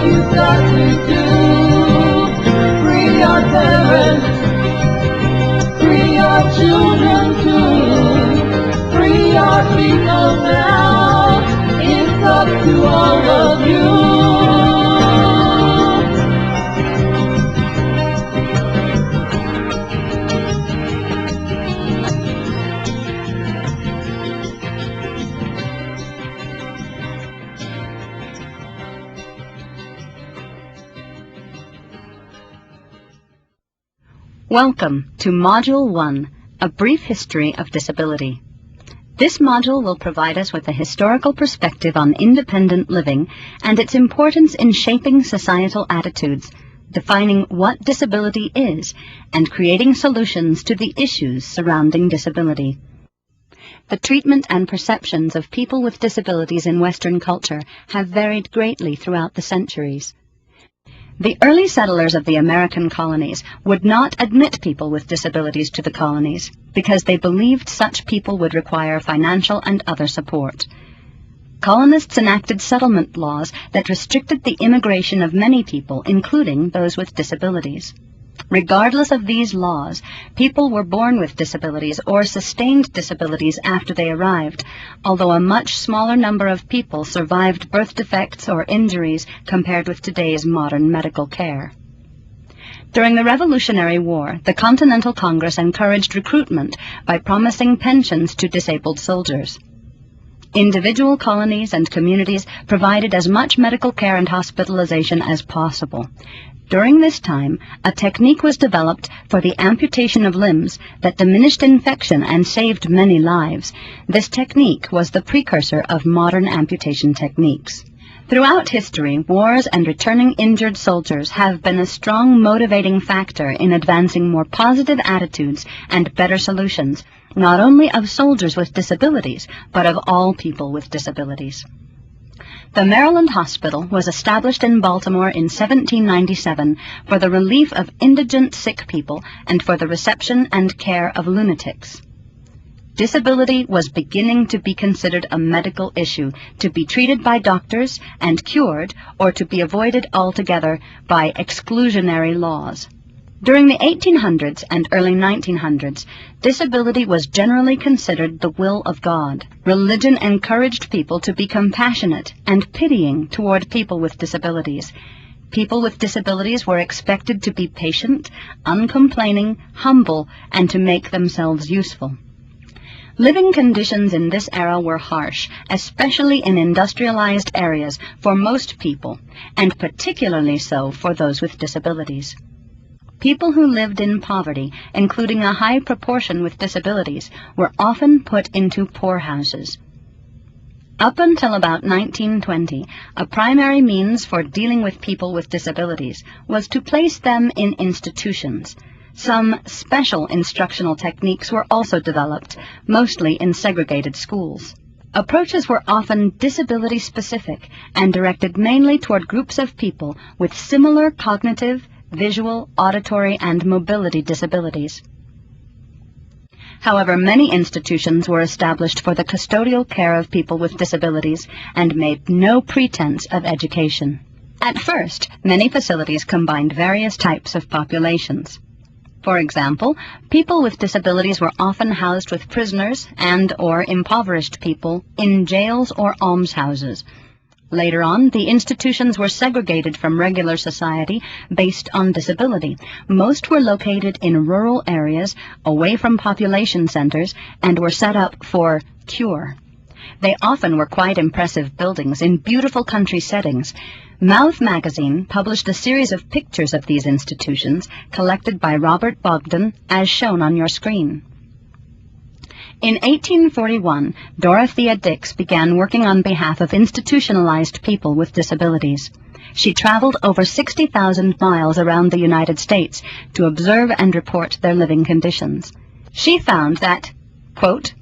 you've got to do. Free your parents, free your children too. Free your people now, it's up to all of you. Welcome to Module 1, A Brief History of Disability. This module will provide us with a historical perspective on independent living and its importance in shaping societal attitudes, defining what disability is, and creating solutions to the issues surrounding disability. The treatment and perceptions of people with disabilities in Western culture have varied greatly throughout the centuries. The early settlers of the American colonies would not admit people with disabilities to the colonies because they believed such people would require financial and other support. Colonists enacted settlement laws that restricted the immigration of many people, including those with disabilities. Regardless of these laws, people were born with disabilities or sustained disabilities after they arrived, although a much smaller number of people survived birth defects or injuries compared with today's modern medical care. During the Revolutionary War, the Continental Congress encouraged recruitment by promising pensions to disabled soldiers. Individual colonies and communities provided as much medical care and hospitalization as possible. During this time, a technique was developed for the amputation of limbs that diminished infection and saved many lives. This technique was the precursor of modern amputation techniques. Throughout history, wars and returning injured soldiers have been a strong motivating factor in advancing more positive attitudes and better solutions, not only of soldiers with disabilities, but of all people with disabilities. The Maryland Hospital was established in Baltimore in 1797 for the relief of indigent sick people and for the reception and care of lunatics. Disability was beginning to be considered a medical issue, to be treated by doctors and cured, or to be avoided altogether by exclusionary laws. During the 1800s and early 1900s, disability was generally considered the will of God. Religion encouraged people to be compassionate and pitying toward people with disabilities. People with disabilities were expected to be patient, uncomplaining, humble, and to make themselves useful. Living conditions in this era were harsh, especially in industrialized areas for most people, and particularly so for those with disabilities. People who lived in poverty, including a high proportion with disabilities, were often put into poorhouses. Up until about 1920, a primary means for dealing with people with disabilities was to place them in institutions. Some special instructional techniques were also developed, mostly in segregated schools. Approaches were often disability-specific and directed mainly toward groups of people with similar cognitive, visual, auditory, and mobility disabilities. However, many institutions were established for the custodial care of people with disabilities and made no pretense of education. At first, many facilities combined various types of populations. For example, people with disabilities were often housed with prisoners and/or impoverished people in jails or almshouses. Later on, the institutions were segregated from regular society based on disability. Most were located in rural areas, away from population centers, and were set up for cure. They often were quite impressive buildings in beautiful country settings. Mouth magazine published a series of pictures of these institutions, collected by Robert Bogdan, as shown on your screen. In 1841, Dorothea Dix began working on behalf of institutionalized people with disabilities. She traveled over 60,000 miles around the United States to observe and report their living conditions. She found that, quote,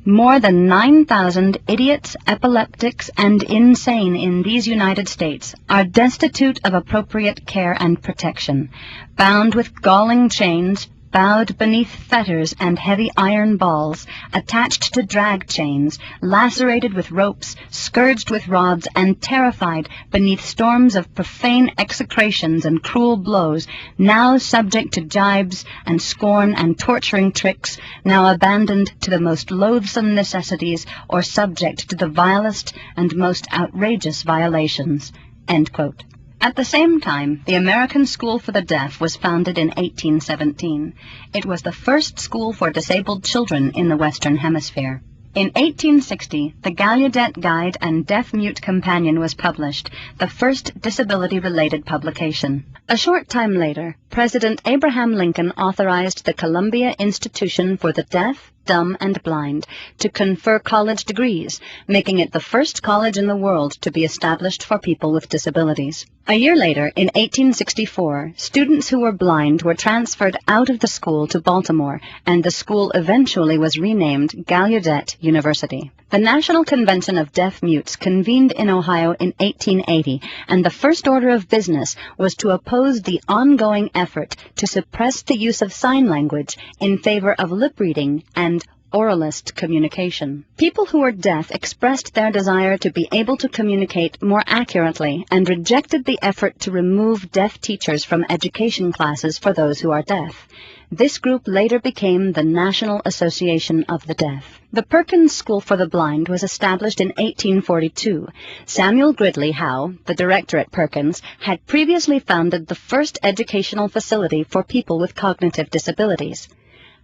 more than 9,000 idiots, epileptics, and insane in these United States are destitute of appropriate care and protection, bound with galling chains, bowed beneath fetters and heavy iron balls, attached to drag chains, lacerated with ropes, scourged with rods, and terrified beneath storms of profane execrations and cruel blows, now subject to gibes and scorn and torturing tricks, now abandoned to the most loathsome necessities, or subject to the vilest and most outrageous violations." End quote. At the same time, the American School for the Deaf was founded in 1817. It was the first school for disabled children in the Western Hemisphere. In 1860, the Gallaudet Guide and Deaf-Mute Companion was published, the first disability-related publication. A short time later, President Abraham Lincoln authorized the Columbia Institution for the Deaf, Dumb, and Blind to confer college degrees, making it the first college in the world to be established for people with disabilities. A year later, in 1864, students who were blind were transferred out of the school to Baltimore, and the school eventually was renamed Gallaudet University. The National Convention of Deaf Mutes convened in Ohio in 1880, and the first order of business was to oppose the ongoing effort to suppress the use of sign language in favor of lip reading and oralist communication. People who were deaf expressed their desire to be able to communicate more accurately and rejected the effort to remove deaf teachers from education classes for those who are deaf. This group later became the National Association of the Deaf. The Perkins School for the Blind was established in 1842. Samuel Gridley Howe, the director at Perkins, had previously founded the first educational facility for people with cognitive disabilities.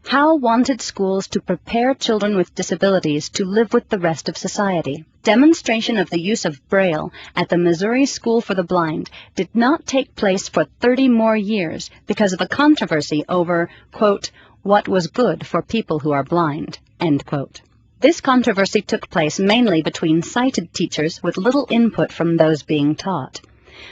Howe wanted schools to prepare children with disabilities to live with the rest of society. Demonstration of the use of Braille at the Missouri School for the Blind did not take place for 30 more years because of a controversy over, quote, what was good for people who are blind, end quote. This controversy took place mainly between sighted teachers with little input from those being taught.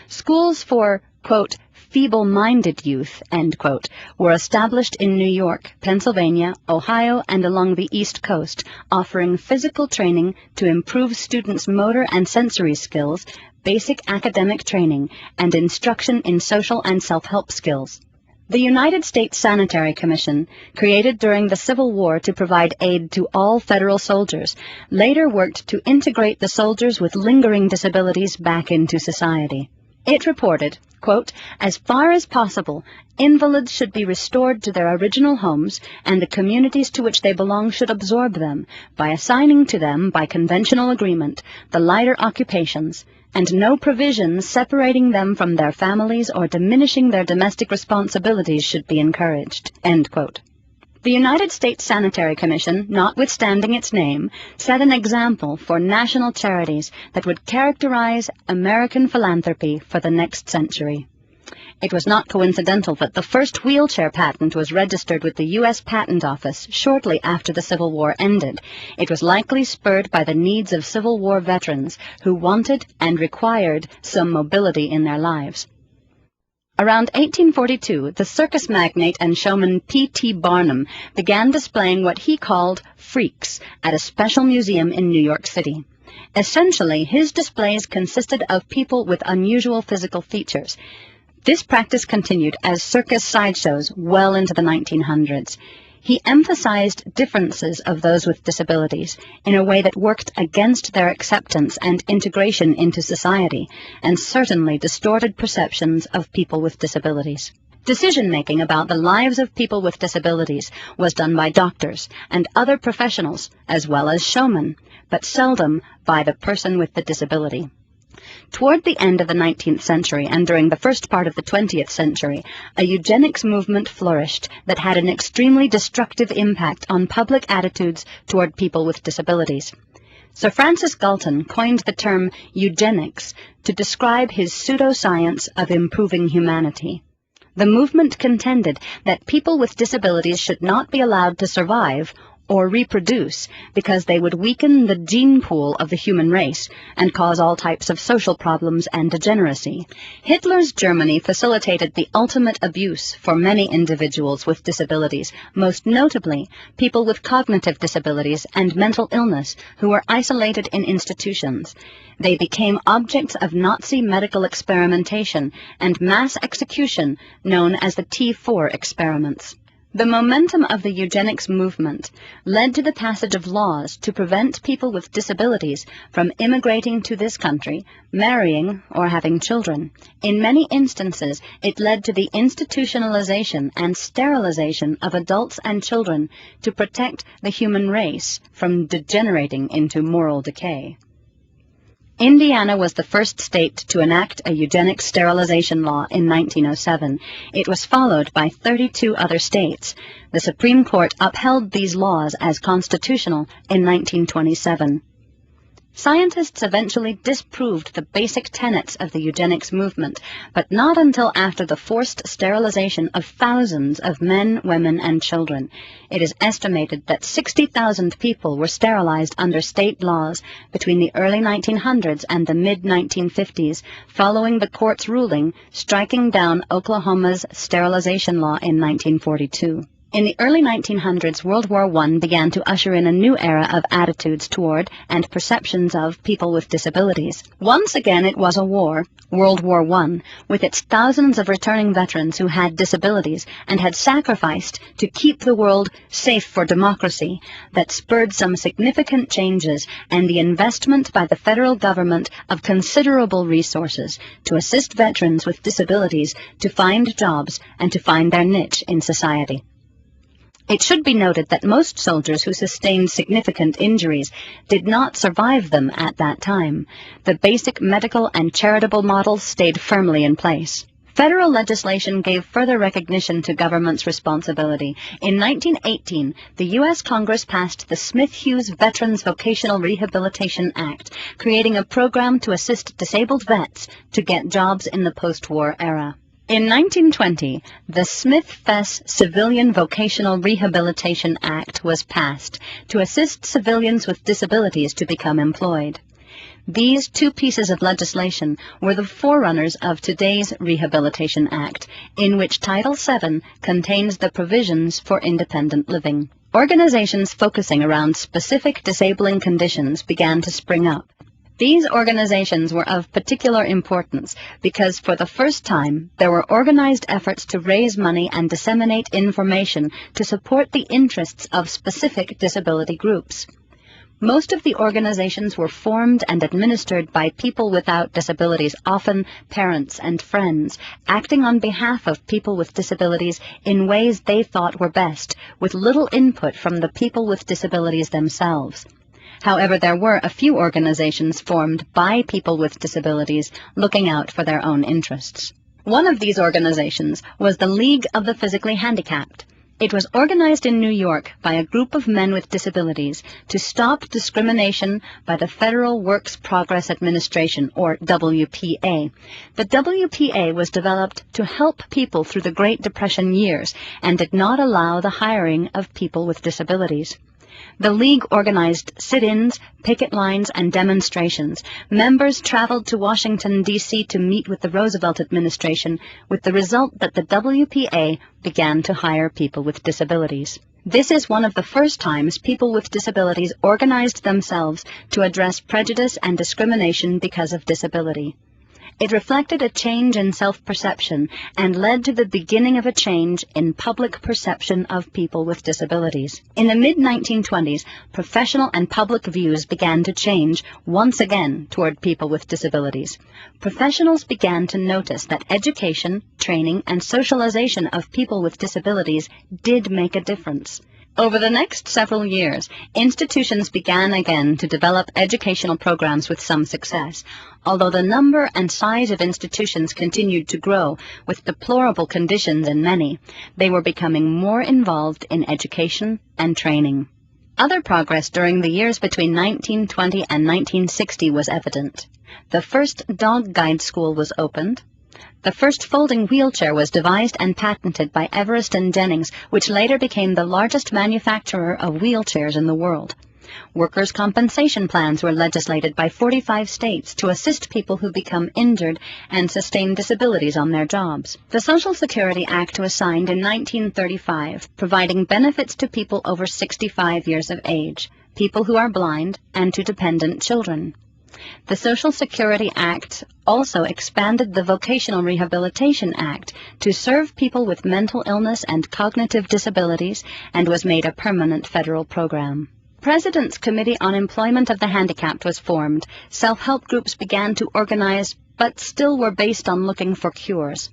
Schools for, quote, feeble-minded youth, end quote, were established in New York, Pennsylvania, Ohio, and along the East Coast, offering physical training to improve students' motor and sensory skills, basic academic training, and instruction in social and self-help skills. The United States Sanitary Commission, created during the Civil War to provide aid to all federal soldiers, later worked to integrate the soldiers with lingering disabilities back into society. It reported, quote, as far as possible, invalids should be restored to their original homes, and the communities to which they belong should absorb them, by assigning to them, by conventional agreement, the lighter occupations, and no provisions separating them from their families or diminishing their domestic responsibilities should be encouraged, end quote. The United States Sanitary Commission, notwithstanding its name, set an example for national charities that would characterize American philanthropy for the next century. It was not coincidental that the first wheelchair patent was registered with the U.S. Patent Office shortly after the Civil War ended. It was likely spurred by the needs of Civil War veterans who wanted and required some mobility in their lives. Around 1842, the circus magnate and showman P.T. Barnum began displaying what he called freaks at a special museum in New York City. Essentially, his displays consisted of people with unusual physical features. This practice continued as circus sideshows well into the 1900s. He emphasized differences of those with disabilities in a way that worked against their acceptance and integration into society, and certainly distorted perceptions of people with disabilities. Decision-making about the lives of people with disabilities was done by doctors and other professionals, as well as showmen, but seldom by the person with the disability. Toward the end of the 19th century and during the first part of the 20th century, a eugenics movement flourished that had an extremely destructive impact on public attitudes toward people with disabilities. Sir Francis Galton coined the term eugenics to describe his pseudoscience of improving humanity. The movement contended that people with disabilities should not be allowed to survive or reproduce because they would weaken the gene pool of the human race and cause all types of social problems and degeneracy. Hitler's Germany facilitated the ultimate abuse for many individuals with disabilities, most notably people with cognitive disabilities and mental illness who were isolated in institutions. They became objects of Nazi medical experimentation and mass execution known as the T4 experiments. The momentum of the eugenics movement led to the passage of laws to prevent people with disabilities from immigrating to this country, marrying, or having children. In many instances, it led to the institutionalization and sterilization of adults and children to protect the human race from degenerating into moral decay. Indiana was the first state to enact a eugenics sterilization law in 1907. It was followed by 32 other states. The Supreme Court upheld these laws as constitutional in 1927. Scientists eventually disproved the basic tenets of the eugenics movement, but not until after the forced sterilization of thousands of men, women, and children. It is estimated that 60,000 people were sterilized under state laws between the early 1900s and the mid-1950s, following the court's ruling striking down Oklahoma's sterilization law in 1942. In the early 1900s, World War I began to usher in a new era of attitudes toward and perceptions of people with disabilities. Once again, it was a war, World War I, with its thousands of returning veterans who had disabilities and had sacrificed to keep the world safe for democracy, that spurred some significant changes and the investment by the federal government of considerable resources to assist veterans with disabilities to find jobs and to find their niche in society. It should be noted that most soldiers who sustained significant injuries did not survive them at that time. The basic medical and charitable models stayed firmly in place. Federal legislation gave further recognition to government's responsibility. In 1918, the U.S. Congress passed the Smith-Hughes Veterans Vocational Rehabilitation Act, creating a program to assist disabled vets to get jobs in the post-war era. In 1920, the Smith-Fess Civilian Vocational Rehabilitation Act was passed to assist civilians with disabilities to become employed. These two pieces of legislation were the forerunners of today's Rehabilitation Act, in which Title VII contains the provisions for independent living. Organizations focusing around specific disabling conditions began to spring up. These organizations were of particular importance because for the first time there were organized efforts to raise money and disseminate information to support the interests of specific disability groups. Most of the organizations were formed and administered by people without disabilities, often parents and friends, acting on behalf of people with disabilities in ways they thought were best, with little input from the people with disabilities themselves. However, there were a few organizations formed by people with disabilities looking out for their own interests. One of these organizations was the League of the Physically Handicapped. It was organized in New York by a group of men with disabilities to stop discrimination by the Federal Works Progress Administration, or WPA. The WPA was developed to help people through the Great Depression years and did not allow the hiring of people with disabilities. The League organized sit-ins, picket lines, and demonstrations. Members traveled to Washington, D.C. to meet with the Roosevelt administration, with the result that the WPA began to hire people with disabilities. This is one of the first times people with disabilities organized themselves to address prejudice and discrimination because of disability. It reflected a change in self-perception and led to the beginning of a change in public perception of people with disabilities. In the mid-1920s, professional and public views began to change once again toward people with disabilities. Professionals began to notice that education, training, and socialization of people with disabilities did make a difference. Over the next several years, institutions began again to develop educational programs with some success. Although the number and size of institutions continued to grow, with deplorable conditions in many, they were becoming more involved in education and training. Other progress during the years between 1920 and 1960 was evident. The first dog guide school was opened. The first folding wheelchair was devised and patented by Everest and Jennings, which later became the largest manufacturer of wheelchairs in the world. Workers' compensation plans were legislated by 45 states to assist people who become injured and sustain disabilities on their jobs. The Social Security Act was signed in 1935, providing benefits to people over 65 years of age, people who are blind, and to dependent children. The Social Security Act also expanded the Vocational Rehabilitation Act to serve people with mental illness and cognitive disabilities and was made a permanent federal program. President's Committee on Employment of the Handicapped was formed. Self-help groups began to organize, but still were based on looking for cures.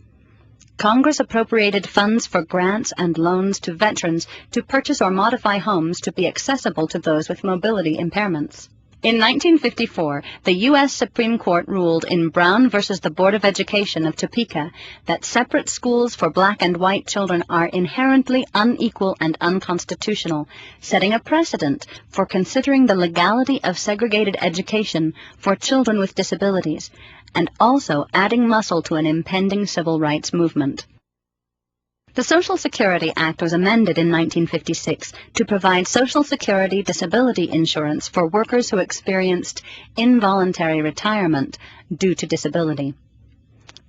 Congress appropriated funds for grants and loans to veterans to purchase or modify homes to be accessible to those with mobility impairments. In 1954, the U.S. Supreme Court ruled in Brown versus the Board of Education of Topeka that separate schools for black and white children are inherently unequal and unconstitutional, setting a precedent for considering the legality of segregated education for children with disabilities, and also adding muscle to an impending civil rights movement. The Social Security Act was amended in 1956 to provide Social Security disability insurance for workers who experienced involuntary retirement due to disability.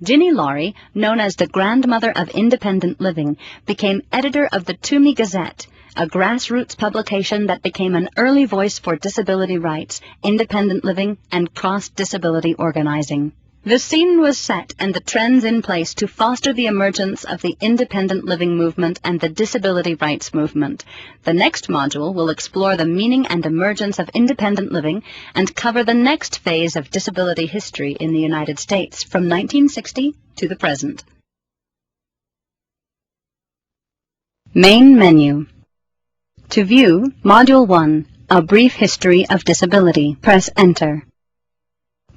Ginny Laurie, known as the grandmother of independent living, became editor of the Toomey Gazette, a grassroots publication that became an early voice for disability rights, independent living, and cross-disability organizing. The scene was set and the trends in place to foster the emergence of the independent living movement and the disability rights movement. The next module will explore the meaning and emergence of independent living and cover the next phase of disability history in the United States from 1960 to the present. Main menu. To view Module 1, A Brief History of Disability, press Enter.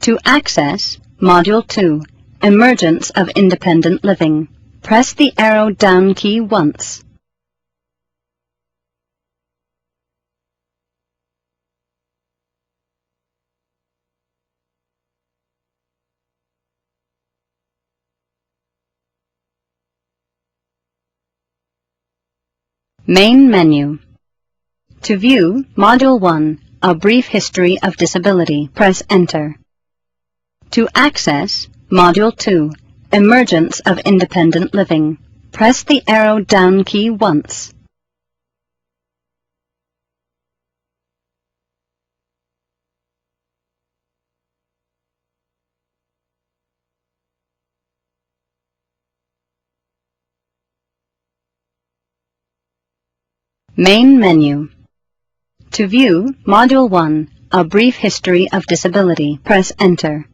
To access Module 2, Emergence of Independent Living, press the arrow down key once. Main menu. To view Module 1, A Brief History of Disability, press Enter. To access Module 2, Emergence of Independent Living, press the arrow down key once. Main menu. To view Module 1, A Brief History of Disability, press Enter.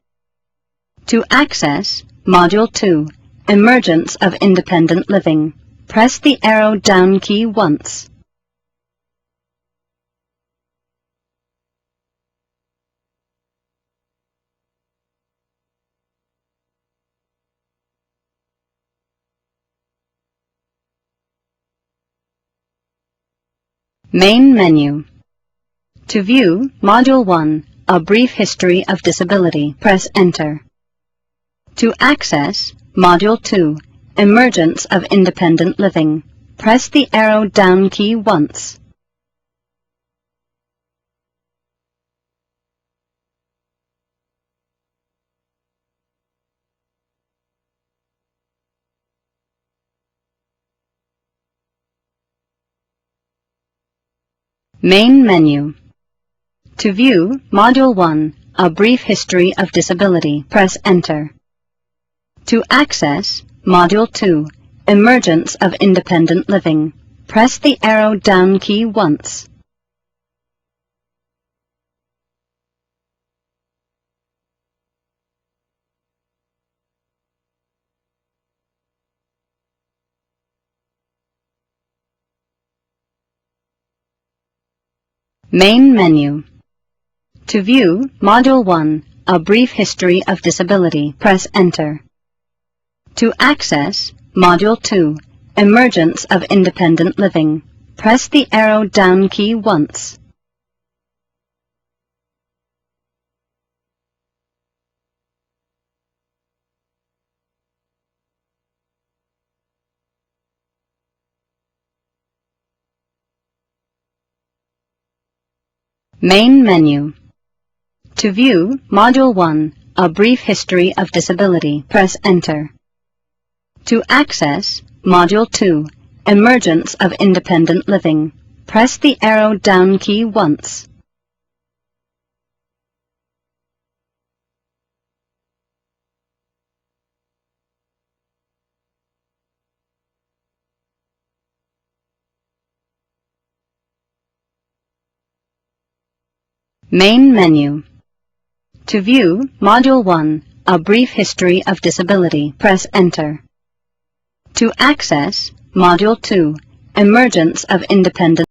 To access Module 2, Emergence of Independent Living, press the arrow down key once. Main menu. To view Module 1, A Brief History of Disability, press Enter. To access Module 2, Emergence of Independent Living, press the arrow down key once. Main menu. To view Module 1, A Brief History of Disability, press Enter. To access Module 2, Emergence of Independent Living, press the arrow down key once. Main menu. To view Module 1, A Brief History of Disability, press Enter. To access Module 2, Emergence of Independent Living, press the arrow down key once. Main menu. To view Module 1, A Brief History of Disability, press Enter. To access Module 2, Emergence of Independent Living, press the arrow down key once. Main menu. To view Module 1, A Brief History of Disability, press Enter. To access Module 2, Emergence of Independent